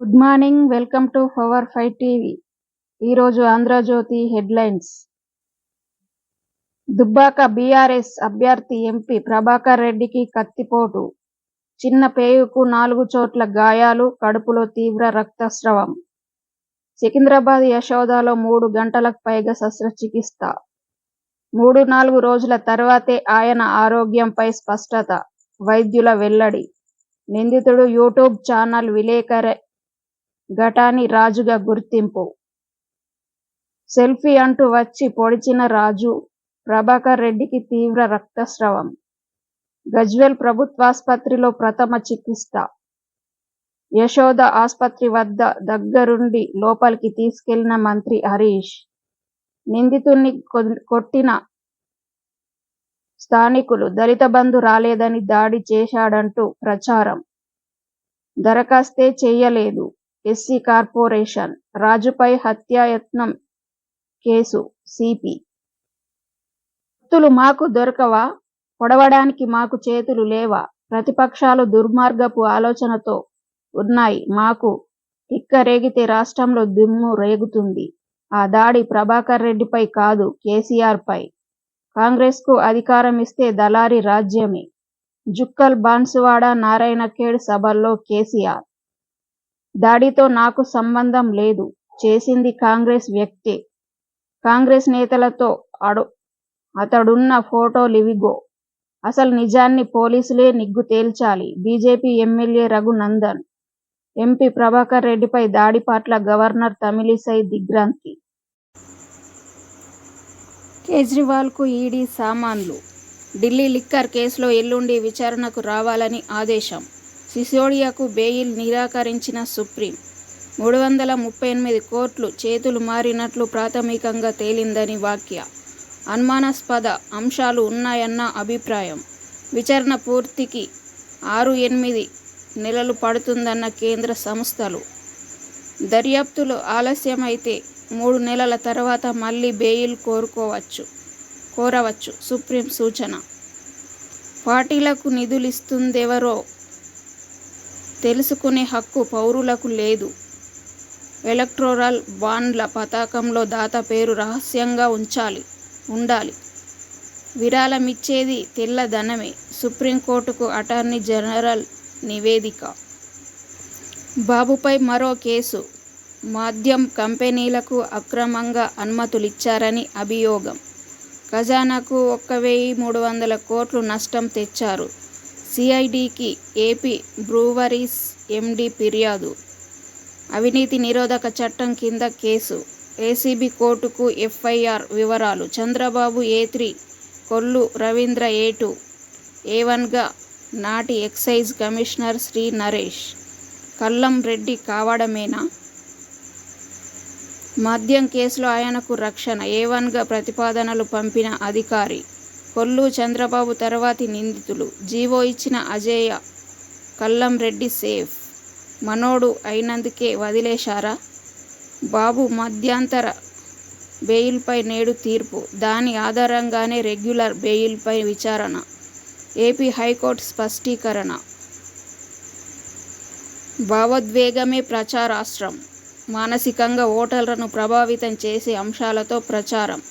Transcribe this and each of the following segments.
Good morning. Welcome to power 5 TV. ఈరోజు Andhra Jyothi headlines. Dubbaka BRS అభ్యర్థి MP Prabhakar రెడ్డికి కత్తిపోటు, చిన్న పేగుకు 4 చోట్ల గాయాలు, కడుపులో తీవ్ర రక్తస్రావం. సికింద్రాబాద్ యశోదలో 3 గంటలకు పైగా శస్త్రచికిత్స. 3-4 రోజుల తర్వాతే ఆయన ఆరోగ్యంపై స్పష్టత, వైద్యుల వెల్లడి. నిందితుడు యూట్యూబ్ ఛానల్ విలేకరి ఘటాని రాజుగా గుర్తింపు. సెల్ఫీ అంటూ వచ్చి పొడిచిన రాజు, ప్రభాకర్ రెడ్డికి తీవ్ర రక్తస్రావం. గజ్వేల్ ప్రభుత్వాసుపత్రిలో ప్రథమ చికిత్స. యశోద ఆసుపత్రి వద్ద దగ్గరుండి లోపలికి తీసుకెళ్లిన మంత్రి హరీష్. నిందితుణ్ణి కొట్టిన స్థానికులు దళిత బంధు రాలేదని దాడి చేశాడంటూ ప్రచారం. దరఖాస్తే చేయలేదు ఎస్సీ కార్పొరేషన్. రాజుపై హత్యాయత్నం కేసు సిపి. కత్తులు మాకు దొరకవా? పొడవడానికి మాకు చేతులు లేవా? ప్రతిపక్షాలు దుర్మార్గపు ఆలోచనతో ఉన్నాయి. మాకు తిక్కరేగితే రాష్ట్రంలో దుమ్ము రేగుతుంది. ఆ దాడి ప్రభాకర్ రెడ్డిపై కాదు, కేసీఆర్ పై. కాంగ్రెస్కు అధికారం ఇస్తే దళారీ రాజ్యమే. జుక్కల్, బాన్సువాడ, నారాయణఖేడ్ సభల్లో కేసీఆర్. దాడితో నాకు సంబంధం లేదు, చేసింది కాంగ్రెస్ వ్యక్తే. కాంగ్రెస్ నేతలతో అతడున్న ఫోటోలివిగో. అసలు నిజాన్ని పోలీసులే నిగ్గు తేల్చాలి. BJP MLA Raghunandan. MP Prabhakar రెడ్డిపై దాడి పట్ల గవర్నర్ తమిళిసై దిగ్భ్రాంతి. కేజ్రీవాల్కు ఈడీ సమన్లు. ఢిల్లీ లిక్కర్ కేసులో ఎల్లుండి విచారణకు రావాలని ఆదేశం. సిసోడియాకు బెయిల్ నిరాకరించిన సుప్రీం. 338 కోట్లు చేతులు మారినట్లు ప్రాథమికంగా తేలిందని వ్యాఖ్య. అనుమానాస్పద అంశాలు ఉన్నాయన్న అభిప్రాయం. విచారణ పూర్తికి 6-8 నెలలు పడుతుందన్న కేంద్ర సంస్థలు. దర్యాప్తులో ఆలస్యమైతే 3 నెలల తర్వాత మళ్లీ బెయిల్ కోరవచ్చు సుప్రీం సూచన. పార్టీలకు నిధులిస్తుందెవరో తెలుసుకునే హక్కు పౌరులకు లేదు. ఎలక్టోరల్ బాండ్ల పథకంలో దాత పేరు రహస్యంగా ఉండాలి. విరాళమిచ్చేది తెల్లధనమే. సుప్రీంకోర్టుకు అటార్నీ జనరల్ నివేదిక. బాబుపై మరో కేసు. మద్యం కంపెనీలకు అక్రమంగా అనుమతులిచ్చారని అభియోగం. ఖజానాకు 1,300 కోట్లు నష్టం తెచ్చారు. సిఐడికి ఏపీ బ్రూవరీస్ ఎండీ ఫిర్యాదు. అవినీతి నిరోధక చట్టం కింద కేసు. ఏసీబీ కోర్టుకు ఎఫ్ఐఆర్ వివరాలు. చంద్రబాబు A3, కొల్లు రవీంద్ర A2, A1గా నాటి ఎక్సైజ్ కమిషనర్ శ్రీ నరేష్. కల్లం రెడ్డి కావడమేనా? మద్యం కేసులో ఆయనకు రక్షణ. A1గా ప్రతిపాదనలు పంపిన అధికారి. కొల్లు, చంద్రబాబు తర్వాతి నిందితులు. జీవో ఇచ్చిన అజేయ. కల్లం రెడ్డి సేఫ్. మనోడు అయినందుకే వదిలేశారా? బాబు మధ్యంతర బెయిల్పై నేడు తీర్పు. దాని ఆధారంగానే రెగ్యులర్ బెయిల్పై విచారణ. ఏపీ హైకోర్టు స్పష్టీకరణ. భావోద్వేగమే ప్రచారాస్త్రం. మానసికంగా ఓటర్లను ప్రభావితం చేసే అంశాలతో ప్రచారం.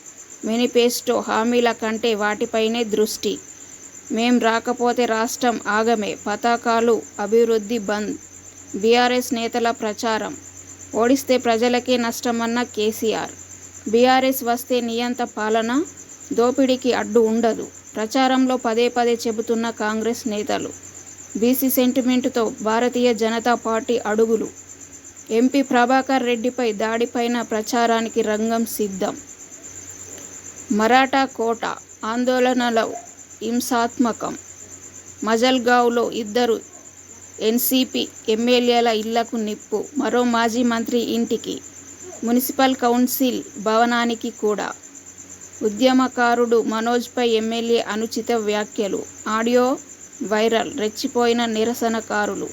మేనిఫెస్టో హామీల కంటే వాటిపైనే దృష్టి. మేం రాకపోతే రాష్ట్రం ఆగమే. పథకాలు, అభివృద్ధి బంద్. బీఆర్ఎస్ నేతల ప్రచారం. ఓడిస్తే ప్రజలకే నష్టమన్న కేసీఆర్. బీఆర్ఎస్ వస్తే నియంత పాలన, దోపిడీకి అడ్డు ఉండదు. ప్రచారంలో పదే చెబుతున్న కాంగ్రెస్ నేతలు. బీసీ సెంటిమెంటుతో భారతీయ జనతా పార్టీ అడుగులు. ఎంపీ ప్రభాకర్ రెడ్డిపై దాడిపైన ప్రచారానికి రంగం సిద్ధం. మరాఠా కోట ఆందోళనలో హింసాత్మకం. మజల్గావ్లో 2 ఎన్సీపీ ఎమ్మెల్యేల ఇళ్లకు నిప్పు. మరో మాజీ మంత్రి ఇంటికి, మున్సిపల్ కౌన్సిల్ భవనానికి కూడా. ఉద్యమకారుడు మనోజ్పై ఎమ్మెల్యే అనుచిత వ్యాఖ్యలు. Audio viral. రెచ్చిపోయిన నిరసనకారులు.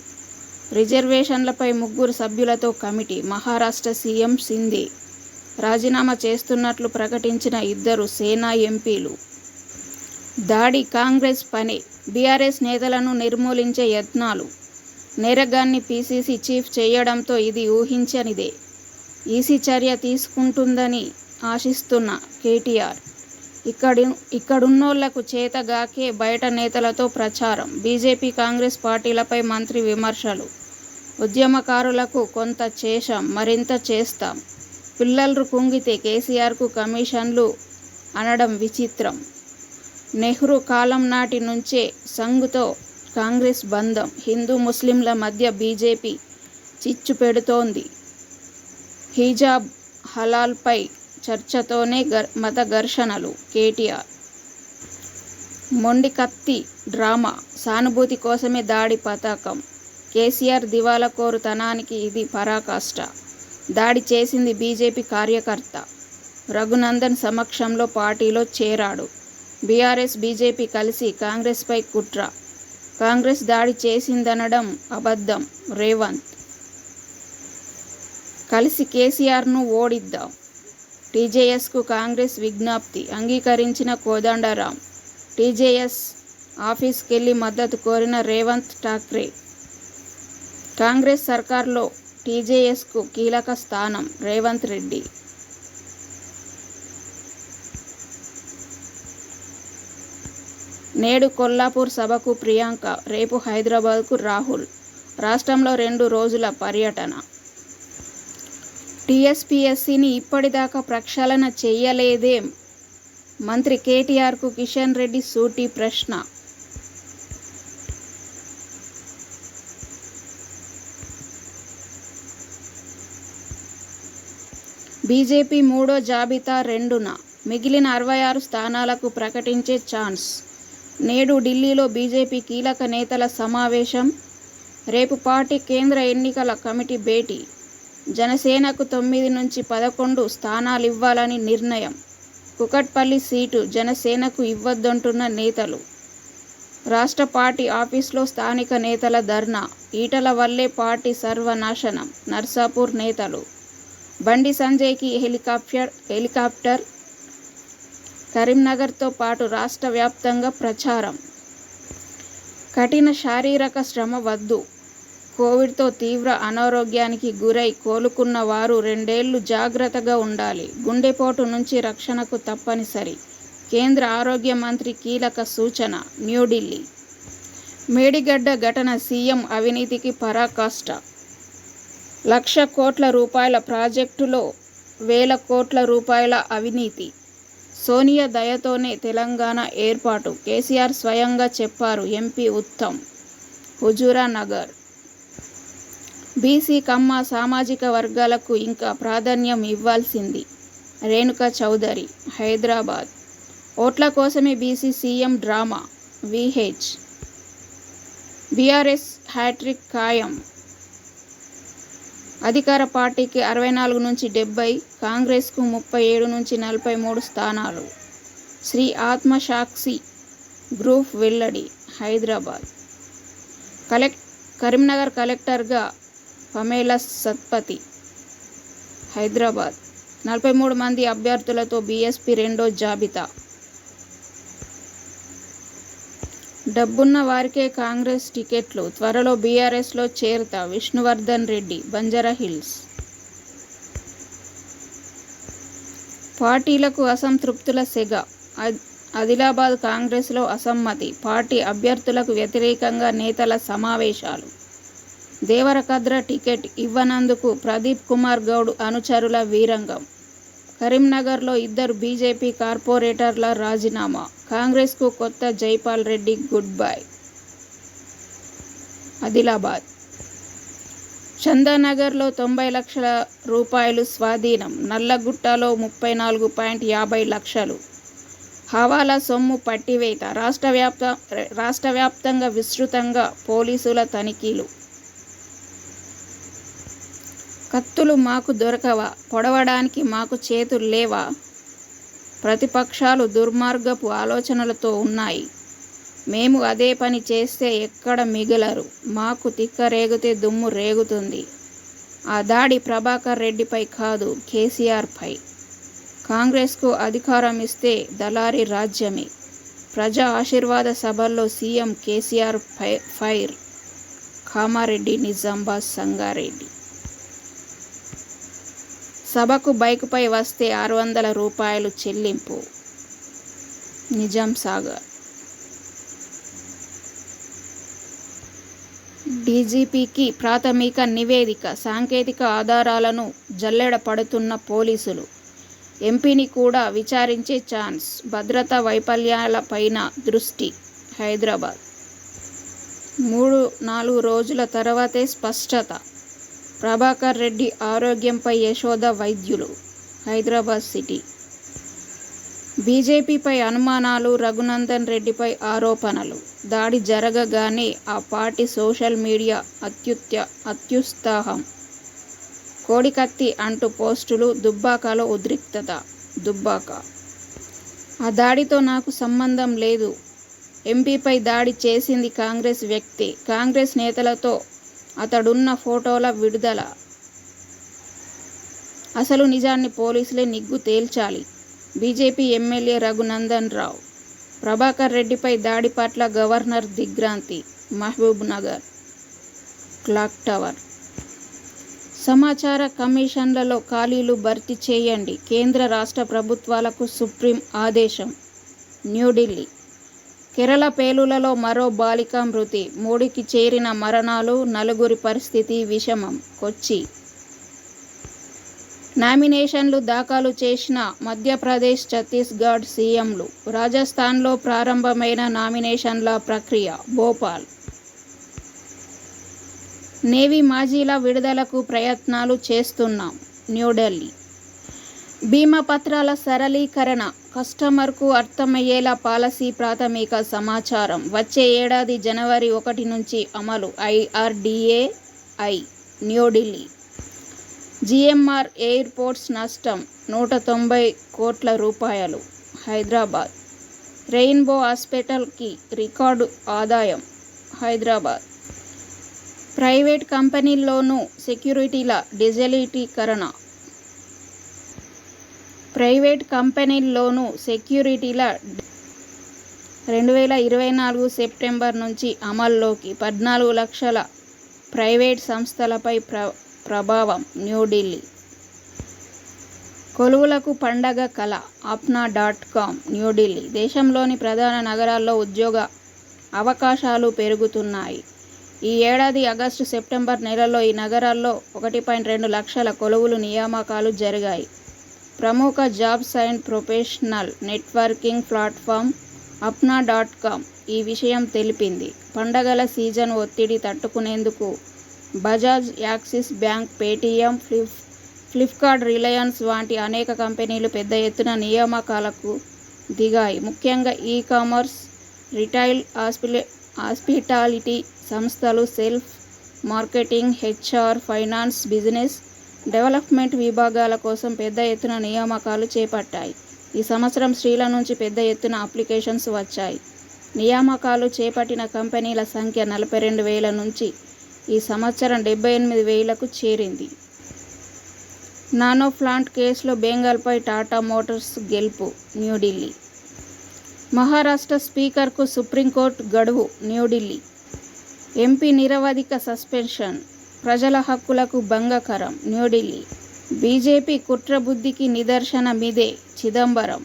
రిజర్వేషన్లపై 3 సభ్యులతో కమిటీ. మహారాష్ట్ర సీఎం షిందే రాజీనామా చేస్తున్నట్లు ప్రకటించిన 2 సేనా ఎంపీలు. దాడి కాంగ్రెస్ పనే. బీఆర్ఎస్ నేతలను నిర్మూలించే యత్నాలు. నేరగాన్ని పీసీసీ చీఫ్ చేయడంతో ఇది ఊహించనిదే. ఈసీ చర్య తీసుకుంటుందని ఆశిస్తున్న కేటీఆర్ ఇక్కడున్నోళ్లకు చేతగాకే బయట నేతలతో ప్రచారం. బీజేపీ కాంగ్రెస్ పార్టీలపై మంత్రి విమర్శలు. ఉద్యమకారులకు కొంత చేశాం, మరింత చేస్తాం. పిల్లలు కుంగితే కేసీఆర్కు కమిషన్లు అనడం విచిత్రం. నెహ్రూ కాలం నాటి నుంచే సంఘ్తో కాంగ్రెస్ బంధం. హిందూ ముస్లింల మధ్య బీజేపీ చిచ్చు పెడుతోంది. హిజాబ్ హలాల్పై చర్చతోనే మత ఘర్షణలు. కేటీఆర్ మొండి కత్తి డ్రామా. సానుభూతి కోసమే దాడి పథకం. కేసీఆర్ దివాళాకోరుతనానికి ఇది పరాకాష్ట. దాడి చేసింది బీజేపీ కార్యకర్త. రఘునందన్ సమక్షంలో పార్టీలో చేరాడు. బీఆర్ఎస్ బీజేపీ కలిసి కాంగ్రెస్పై కుట్ర. కాంగ్రెస్ దాడి చేసిందనడం అబద్ధం. రేవంత్ కలిసి కేసీఆర్ను ఓడిద్దాం. టీజేఎస్కు కాంగ్రెస్ విజ్ఞప్తి. అంగీకరించిన కోదండరాం. టీజేఎస్ ఆఫీస్కెళ్లి మద్దతు కోరిన రేవంత్ ఠాక్రే. కాంగ్రెస్ సర్కార్లో టీజేఎస్కు కీలక స్థానం. రేవంత్ రెడ్డి నేడు కొల్లాపూర్ సభకు ప్రియాంక, రేపు హైదరాబాద్కు రాహుల్. రాష్ట్రంలో 2 రోజుల పర్యటన. టీఎస్పీఎస్సీని ఇప్పటిదాకా ప్రక్షాళన చెయ్యలేదేం? మంత్రి కేటీఆర్కు కిషన్ రెడ్డి సూటి ప్రశ్న. బీజేపీ మూడో జాబితా 2న. మిగిలిన 66 స్థానాలకు ప్రకటించే ఛాన్స్. నేడు ఢిల్లీలో బీజేపీ కీలక నేతల సమావేశం. రేపు పార్టీ కేంద్ర ఎన్నికల కమిటీ భేటీ. జనసేనకు 9 నుంచి 11 స్థానాలివ్వాలని నిర్ణయం. కుకట్పల్లి సీటు జనసేనకు ఇవ్వొద్దంటున్న నేతలు. రాష్ట్ర పార్టీ ఆఫీసులో స్థానిక నేతల ధర్నా. ఈటల వల్లే పార్టీ సర్వనాశనం. నర్సాపూర్ నేతలు. బండి సంజయ్కి హెలికాప్టర్. కరీంనగర్తో పాటు రాష్ట్ర వ్యాప్తంగా ప్రచారం. కఠిన శారీరక శ్రమ వద్దు. కోవిడ్తో తీవ్ర అనారోగ్యానికి గురై కోలుకున్న వారు 2 ఏళ్లు జాగ్రత్తగా ఉండాలి. గుండెపోటు నుంచి రక్షణకు తప్పనిసరి. కేంద్ర ఆరోగ్య మంత్రి కీలక సూచన. న్యూఢిల్లీ మేడిగడ్డ ఘటన సీఎం అవినీతికి పరాకాష్ట. 1,00,000 కోట్ల రూపాయల ప్రాజెక్టులో 1,000 కోట్ల రూపాయల అవినీతి. సోనియా దయతోనే తెలంగాణ ఏర్పాటు. కేసీఆర్ స్వయంగా చెప్పారు. ఎంపీ ఉత్తమ్. హుజూరా నగర్ బీసీ కమ్మ సామాజిక వర్గాలకు ఇంకా ప్రాధాన్యం ఇవ్వాల్సింది. రేణుకా చౌదరి. హైదరాబాద్ ఓట్ల కోసమే BC CM drama. VH BRS hat trick ఖాయం. అధికార పార్టీకి 64 నుంచి 70, కాంగ్రెస్కు 37 నుంచి 43 స్థానాలు. శ్రీ ఆత్మసాక్షి గ్రూప్ వెల్లడి. హైదరాబాద్ కరీంనగర్ కలెక్టర్గా పమేలా సత్పతి. హైదరాబాద్ 43 మంది అభ్యర్థులతో బీఎస్పీ రెండో జాబితా. డబ్బున్న వారికే కాంగ్రెస్ టికెట్లు. త్వరలో బీఆర్ఎస్లో చేరతా. విష్ణువర్ధన్ రెడ్డి. బంజారాహిల్స్ పార్టీలకు అసంతృప్తుల సెగ. ఆదిలాబాద్ కాంగ్రెస్లో అసమ్మతి. పార్టీ అభ్యర్థులకు వ్యతిరేకంగా నేతల సమావేశాలు. దేవరకద్ర టికెట్ ఇవ్వనందుకు ప్రదీప్ కుమార్ గౌడ్ అనుచరుల వీరంగం. కరీంనగర్లో 2 బీజేపీ కార్పొరేటర్ల రాజీనామా. కాంగ్రెస్కు కొత్త జైపాల్ రెడ్డి గుడ్ బై. ఆదిలాబాద్ చందానగర్లో 90 లక్షల రూపాయలు స్వాధీనం. నల్లగుట్టలో 34.50 లక్షలు హవాలా సొమ్ము పట్టివేత. రాష్ట్ర వ్యాప్తంగా విస్తృతంగా పోలీసుల తనిఖీలు. కత్తులు మాకు దొరకవా? పొడవడానికి మాకు చేతులు లేవా? ప్రతిపక్షాలు దుర్మార్గపు ఆలోచనలతో ఉన్నాయి. మేము అదే పని చేస్తే ఎక్కడ మిగలరు. మాకు తిక్క రేగితే దుమ్ము రేగుతుంది. ఆ దాడి ప్రభాకర్ రెడ్డిపై కాదు, కేసీఆర్పై. కాంగ్రెస్కు అధికారం ఇస్తే దళారీ రాజ్యమే. ప్రజా ఆశీర్వాద సభల్లో సీఎం కేసీఆర్ ఫైర్. కామారెడ్డి, నిజామాబాద్, సంగారెడ్డి. సభకు బైకుపై వస్తే 600 రూపాయలు చెల్లింపు. నిజాం సాగర్. డీజీపీకి ప్రాథమిక నివేదిక, సాంకేతిక ఆధారాలను జల్లెడ పడుతున్న పోలీసులు. ఎంపీని కూడా విచారించే ఛాన్స్. భద్రతా వైఫల్యాలపైన దృష్టి. హైదరాబాద్. 3-4 రోజుల తర్వాతే స్పష్టత. ప్రభాకర్ రెడ్డి ఆరోగ్యంపై యశోద వైద్యులు. హైదరాబాద్ సిటీ. బీజేపీపై అనుమానాలు, రఘునందన్ రెడ్డిపై ఆరోపణలు. దాడి జరగగానే ఆ పార్టీ సోషల్ మీడియా అత్యుత్సాహం. కోడికత్తి అంటూ పోస్టులు. దుబ్బాకలో ఉద్రిక్తత. దుబ్బాక. ఆ దాడితో నాకు సంబంధం లేదు. ఎంపీపై దాడి చేసింది కాంగ్రెస్ వ్యక్తే. కాంగ్రెస్ నేతలతో అతడున్న ఫోటోల విడుదల. అసలు నిజాన్ని పోలీసులే నిగ్గు తేల్చాలి. BJP MLA Raghunandan Rao. ప్రభాకర్ రెడ్డిపై దాడి పట్ల గవర్నర్ దిగ్భ్రాంతి. మహబూబ్ నగర్. Clock tower. సమాచార కమిషన్లలో ఖాళీలు భర్తీ చేయండి. కేంద్ర రాష్ట్ర ప్రభుత్వాలకు సుప్రీం ఆదేశం. న్యూఢిల్లీ. కేరళ పేలులలో మరో బాలిక మృతి. 3కి చేరిన మరణాలు. 4 పరిస్థితి విషమం. కొచ్చి. నామినేషన్లు దాఖలు చేసిన మధ్యప్రదేశ్, ఛత్తీస్గఢ్ సీఎంలు. రాజస్థాన్లో ప్రారంభమైన నామినేషన్ల ప్రక్రియ. భోపాల్. నేవీ మాజీల విడుదలకు ప్రయత్నాలు చేస్తున్నాం. న్యూఢిల్లీ. బీమా పత్రాల సరళీకరణ. కస్టమర్కు అర్థమయ్యేలా పాలసీ ప్రాథమిక సమాచారం. వచ్చే ఏడాది జనవరి 1 నుంచి అమలు. IRDAI. న్యూఢిల్లీ. GMR ఎయిర్పోర్ట్స్ నష్టం 190 కోట్ల రూపాయలు. హైదరాబాద్. రెయిన్బో హాస్పిటల్కి రికార్డు ఆదాయం. హైదరాబాద్. ప్రైవేట్ కంపెనీల్లోనూ సెక్యూరిటీల డిజిటలీకరణ. 2024 సెప్టెంబర్ నుంచి అమల్లోకి. 14 లక్షల ప్రైవేట్ సంస్థలపై ప్రభావం. న్యూఢిల్లీ. కొలువులకు పండగ కళ. apna.com. న్యూఢిల్లీ. దేశంలోని ప్రధాన నగరాల్లో ఉద్యోగ అవకాశాలు పెరుగుతున్నాయి. ఈ ఏడాది ఆగస్టు, సెప్టెంబర్ నెలల్లో ఈ నగరాల్లో 1.2 లక్షల కొలువులు నియామకాలు జరిగాయి. ప్రముఖ jobs and professional networking platform apna.com ఈ విషయం తెలిపింది. పండగల సీజన్ ఒత్తిడి తట్టుకునేందుకు Bajaj, axis bank, Paytm, Flipkart, Reliance వంటి అనేక కంపెనీలు పెద్ద ఎత్తున నియామకాలకు దిగాయి. ముఖ్యంగా ఈ-కామర్స్, రిటైల్, హాస్పిటాలిటీ సంస్థలు, self marketing, HR, finance, business development విభాగాల కోసం పెద్ద ఎత్తున నియామకాలు చేపట్టాయి. ఈ సంవత్సరం స్త్రీల నుంచి పెద్ద ఎత్తున అప్లికేషన్స్ వచ్చాయి. నియామకాలు చేపట్టిన కంపెనీల సంఖ్య 42,000 నుంచి ఈ సంవత్సరం 78,000కు చేరింది. నానో ప్లాంట్ కేసులో బెంగాల్పై టాటా మోటార్స్ గెలుపు. న్యూఢిల్లీ. మహారాష్ట్ర స్పీకర్కు సుప్రీంకోర్టు గడువు. న్యూఢిల్లీ. ఎంపీ నిరవధిక సస్పెన్షన్ ప్రజల హక్కులకు భంగకరం. న్యూఢిల్లీ. బీజేపీ కుట్రబుద్ధికి నిదర్శనమిదే. చిదంబరం.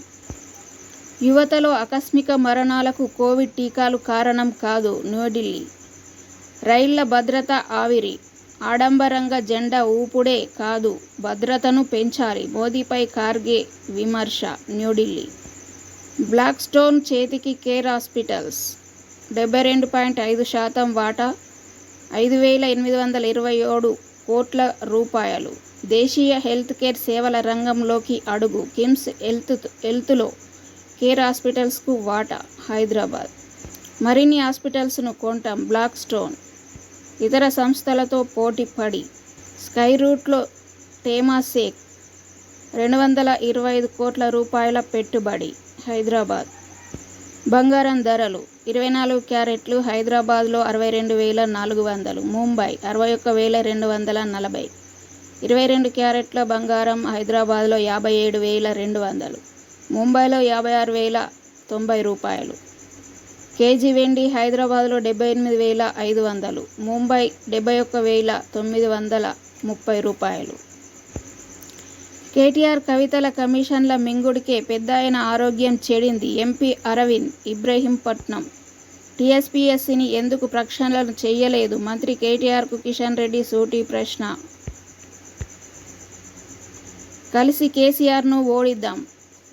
యువతలో ఆకస్మిక మరణాలకు కోవిడ్ టీకాలు కారణం కాదు. న్యూఢిల్లీ. రైళ్ల భద్రత ఆవిరి. ఆడంబరంగా జెండా ఊపుడే కాదు, భద్రతను పెంచాలి. మోదీపై ఖార్గే విమర్శ. న్యూఢిల్లీ. బ్లాక్ స్టోన్ చేతికి కేర్ హాస్పిటల్స్ 72.5% వాటా 5,827 కోట్ల రూపాయలు. దేశీయ హెల్త్ కేర్ సేవల రంగంలోకి అడుగు. కిమ్స్ హెల్త్లో కేర్ హాస్పిటల్స్కు వాటా. హైదరాబాద్. మరిన్ని హాస్పిటల్స్ను కొంటాం. బ్లాక్ స్టోన్ ఇతర సంస్థలతో పోటీ పడి. స్కై రూట్లో టేమాసేక్ 225 కోట్ల రూపాయల పెట్టుబడి. హైదరాబాద్. బంగారం ధరలు 24 క్యారెట్లు హైదరాబాద్లో 62,400, ముంబై 61,240. 22 క్యారెట్ల బంగారం హైదరాబాద్లో 57,200, ముంబైలో 56,090 రూపాయలు. కేజీ వెండి హైదరాబాద్లో 78,500, ముంబై 71,930 రూపాయలు. కేటీఆర్ కవితల కమిషన్ల మింగుడికే పెద్దాయన ఆరోగ్యం చెడింది. ఎంపీ అరవింద్ ఇబ్రహీంపట్నం టీఎస్పీఎస్సీని ఎందుకు ప్రక్షాళన చేయలేదు? మంత్రి కేటీఆర్కు కిషన్ రెడ్డి సూటి ప్రశ్న. కలిసి కేసీఆర్ను ఓడిద్దాం,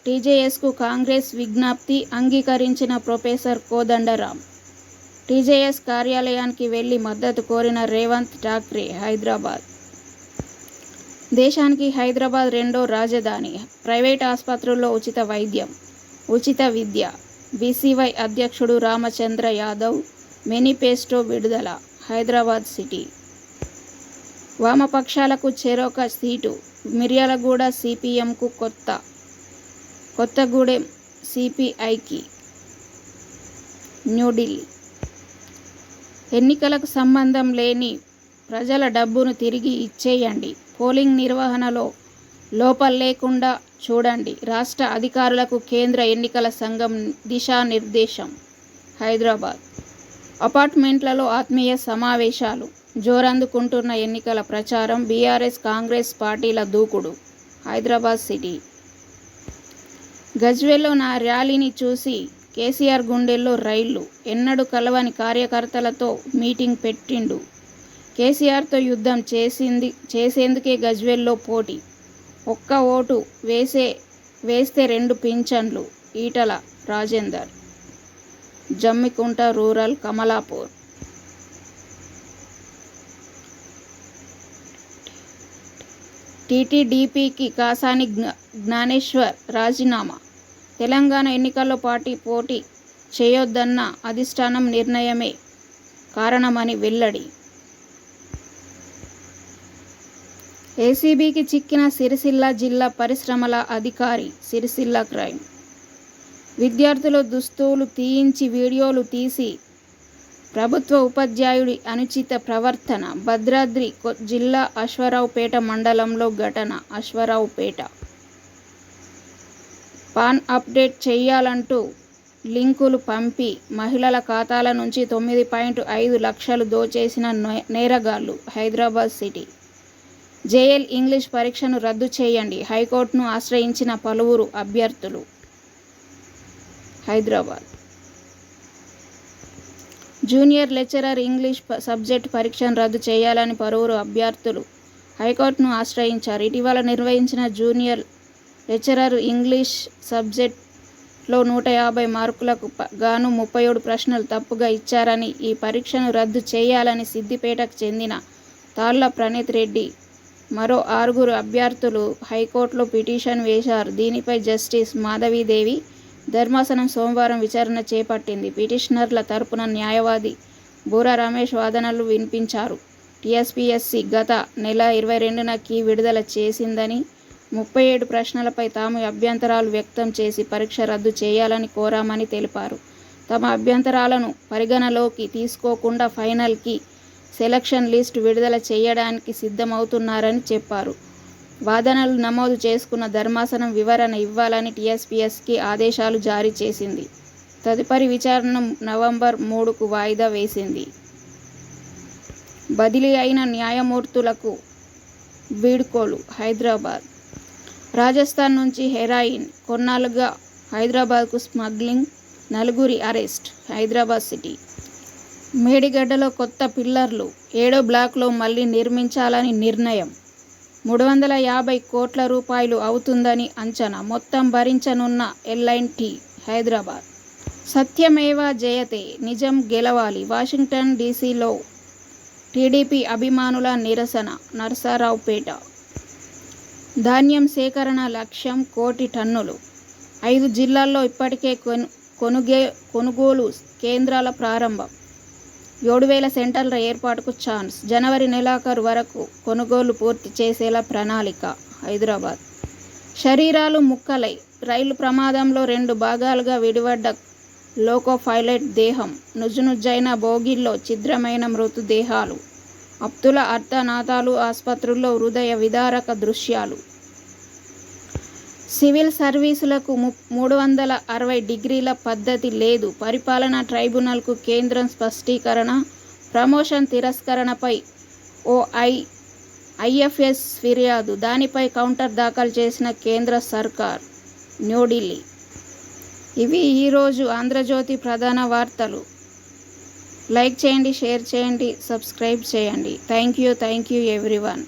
టీజేఎస్కు కాంగ్రెస్ విజ్ఞప్తి అంగీకరించిన ప్రొఫెసర్ కోదండరాం. టీజేఎస్ కార్యాలయానికి వెళ్లి మద్దతు కోరిన రేవంత్ ఠాక్రే. హైదరాబాద్ దేశానికి హైదరాబాద్ రెండో రాజధాని. ప్రైవేట్ ఆసుపత్రుల్లో ఉచిత వైద్యం, ఉచిత విద్య. బీసీవై అధ్యక్షుడు రామచంద్ర యాదవ్ మేనిఫెస్టో విడుదల. హైదరాబాద్ సిటీ వామపక్షాలకు చెరొక సీటు. మిర్యాలగూడ సిపిఎంకు కొత్తగూడెం సిపిఐకి. న్యూఢిల్లీ ఎన్నికలకు సంబంధం లేని ప్రజల డబ్బును తిరిగి ఇచ్చేయండి, పోలింగ్ నిర్వహణలో లోపాలు లేకుండా చూడండి, రాష్ట్ర అధికారులకు కేంద్ర ఎన్నికల సంఘం దిశానిర్దేశం. హైదరాబాద్ అపార్ట్మెంట్లలో ఆత్మీయ సమావేశాలు. జోరందుకుంటున్న ఎన్నికల ప్రచారం. బీఆర్ఎస్ కాంగ్రెస్ పార్టీల దూకుడు. హైదరాబాద్ సిటీ గజ్వేల్లో నా ర్యాలీని చూసి కేసీఆర్ గుండెల్లో రైళ్లు. ఎన్నడూ కలవని కార్యకర్తలతో మీటింగ్ పెట్టిండు. కేసీఆర్తో యుద్ధం చేసేందుకే గజ్వేల్లో పోటీ. ఒక్క ఓటు వేస్తే 2 పింఛన్లు. ఈటల రాజేందర్. జమ్మికుంట రూరల్ కమలాపూర్. టీటీడీపీకి కాసాని జ్ఞానేశ్వర్ రాజీనామా. తెలంగాణ ఎన్నికల్లో పార్టీ పోటీ చేయొద్దన్న అధిష్టానం నిర్ణయమే కారణమని వెల్లడి. ఏసీబీకి చిక్కిన సిరిసిల్ల జిల్లా పరిశ్రమల అధికారి. సిరిసిల్ల క్రైమ్. విద్యార్థుల దుస్తులు తీయించి వీడియోలు తీసి ప్రభుత్వ ఉపాధ్యాయుడి అనుచిత ప్రవర్తన. భద్రాద్రి జిల్లా అశ్వారావుపేట మండలంలో ఘటన. అశ్వారావుపేట పాన్ అప్డేట్ చేయాలంటూ లింకులు పంపి మహిళల ఖాతాల నుంచి 9.5 లక్షలు దోచేసిన నేరగాళ్లు. హైదరాబాద్ సిటీ జేఎల్ ఇంగ్లీష్ పరీక్షను రద్దు చేయండి, హైకోర్టును ఆశ్రయించిన పలువురు అభ్యర్థులు. Hyderabad junior lecturer English subject పరీక్షను రద్దు చేయాలని పలువురు అభ్యర్థులు హైకోర్టును ఆశ్రయించారు. ఇటీవల నిర్వహించిన జూనియర్ లెక్చరర్ ఇంగ్లీష్ సబ్జెక్టులో 150 మార్కులకు గాను 37 ప్రశ్నలు తప్పుగా ఇచ్చారని, ఈ పరీక్షను రద్దు చేయాలని సిద్దిపేటకు చెందిన తాళ్ల ప్రణీత్ రెడ్డి మరో 6 అభ్యర్థులు హైకోర్టులో పిటిషన్ వేశారు. దీనిపై జస్టిస్ మాధవీదేవి ధర్మాసనం సోమవారం విచారణ చేపట్టింది. పిటిషనర్ల తరపున న్యాయవాది బూరా రమేష్ వాదనలు వినిపించారు. టీఎస్పీఎస్సీ గత నెల 22న కీ విడుదల చేసిందని, 37 ప్రశ్నలపై తాము అభ్యంతరాలు వ్యక్తం చేసి పరీక్ష రద్దు చేయాలని కోరామని తెలిపారు. తమ అభ్యంతరాలను పరిగణలోకి తీసుకోకుండా ఫైనల్ కీ సెలక్షన్ లిస్టు విడుదల చేయడానికి సిద్ధమవుతున్నారని చెప్పారు. వాదనలు నమోదు చేసుకున్న ధర్మాసనం వివరణ ఇవ్వాలని టీఎస్పీఎస్సీకి ఆదేశాలు జారీ చేసింది. తదుపరి విచారణను నవంబర్ 3కు వాయిదా వేసింది. బదిలీ అయిన న్యాయమూర్తులకు వీడ్కోలు. హైదరాబాద్ రాజస్థాన్ నుంచి హెరాయిన్ కొన్నాళ్లుగా హైదరాబాద్కు స్మగ్లింగ్, 9 అరెస్ట్. హైదరాబాద్ సిటీ మేడిగడ్డలో కొత్త పిల్లర్లు 7వ బ్లాక్లో మళ్లీ నిర్మించాలని నిర్ణయం. 350 కోట్ల రూపాయలు అవుతుందని అంచనా. మొత్తం భరించనున్న ఎల్&టీ. హైదరాబాద్ సత్యమేవ జయతే, నిజం గెలవాలి. వాషింగ్టన్ డీసీలో టీడీపీ అభిమానుల నిరసన. నరసరావుపేట ధాన్యం సేకరణ లక్ష్యం 1 కోటి టన్నులు. 5 జిల్లాల్లో ఇప్పటికే కొనుగోలు కేంద్రాల ప్రారంభం. 7,000 సెంటర్ల ఏర్పాటుకు ఛాన్స్. జనవరి నెలాఖరు వరకు కొనుగోలు పూర్తి చేసేలా ప్రణాళిక. హైదరాబాద్ శరీరాలు ముక్కలై రైలు ప్రమాదంలో 2 భాగాలుగా విడిపడ్డ లోకో పైలట్ దేహం. నుజ్జునుజ్జైన బోగీల్లో ఛిద్రమైన మృతదేహాలు. అప్తుల అర్ధనాదాలు. ఆసుపత్రుల్లో హృదయ విదారక దృశ్యాలు. సివిల్ సర్వీసులకు 360 డిగ్రీల పద్ధతి లేదు. పరిపాలనా ట్రైబ్యునల్కు కేంద్రం స్పష్టీకరణ. ప్రమోషన్ తిరస్కరణపై ఐఎఫ్ఎస్ ఫిర్యాదు. దానిపై కౌంటర్ దాఖలు చేసిన కేంద్ర సర్కార్. న్యూఢిల్లీ. ఇవి ఈరోజు ఆంధ్రజ్యోతి ప్రధాన వార్తలు. లైక్ చేయండి, షేర్ చేయండి, సబ్స్క్రైబ్ చేయండి. Thank you everyone.